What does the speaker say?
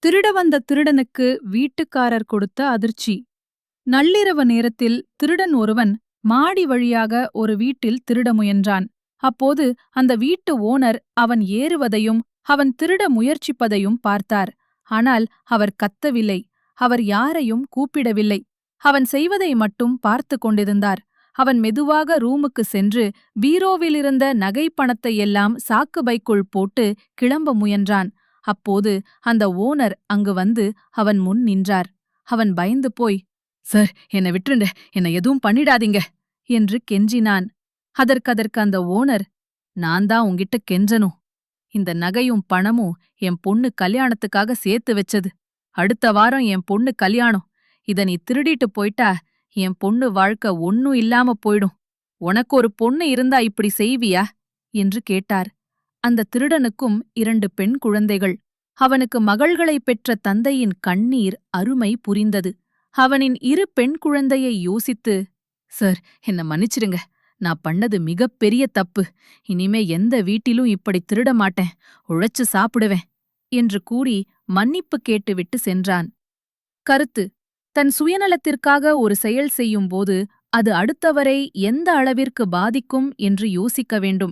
திருட வந்த திருடனுக்கு வீட்டுக்காரர் கொடுத்த அதிர்ச்சி. நள்ளிரவு நேரத்தில் திருடன் ஒருவன் மாடி வழியாக ஒரு வீட்டில் திருட முயன்றான். அப்போது அந்த வீட்டு ஓனர் அவன் ஏறுவதையும் அவன் திருட முயற்சிப்பதையும் பார்த்தார். ஆனால் அவர் கத்தவில்லை. அவர் யாரையும் கூப்பிடவில்லை. அவன் செய்வதை மட்டும் பார்த்து கொண்டிருந்தார். அவன் மெதுவாக ரூமுக்கு சென்று பீரோவிலிருந்த நகை பணத்தையெல்லாம் சாக்கு பைக்குள் போட்டு கிளம்ப முயன்றான். அப்போது அந்த ஓனர் அங்கு வந்து அவன் முன் நின்றார். அவன் பயந்து போய், "சார், என்னை விட்டுருங்க, என்னை எதுவும் பண்ணிடாதீங்க" என்று கெஞ்சினான். அதற்கு அந்த ஓனர், "நான் தான் உங்கிட்ட கெஞ்சணும். இந்த நகையும் பணமும் என் பொண்ணு கல்யாணத்துக்காக சேர்த்து வச்சது. அடுத்த வாரம் என் பொண்ணு கல்யாணம். இத நீ திருடிட்டு போயிட்டா என் பொண்ணு வாழ்க்கை ஒன்னும் இல்லாம போயிடும். உனக்கு ஒரு பொண்ணு இருந்தா இப்படி செய்வியா?" என்று கேட்டார். அந்த திருடனுக்கும் 2 பெண் குழந்தைகள். அவனுக்கு மகள்களைப் பெற்ற தந்தையின் கண்ணீர் அருமை புரிந்தது. அவனின் 2 பெண் குழந்தையை யோசித்து, "சார், என்ன மன்னிச்சிடுங்க. நான் பண்ணது மிகப்பெரிய தப்பு. இனிமே எந்த வீட்டிலும் இப்படி திருட மாட்டேன். உழைச்சு சாப்பிடுவேன்" என்று கூறி மன்னிப்பு கேட்டுவிட்டு சென்றான். கருத்து: தன் சுயநலத்திற்காக ஒரு செயல் செய்யும்போது அது அடுத்தவரை எந்த அளவிற்கு பாதிக்கும் என்று யோசிக்க வேண்டும்.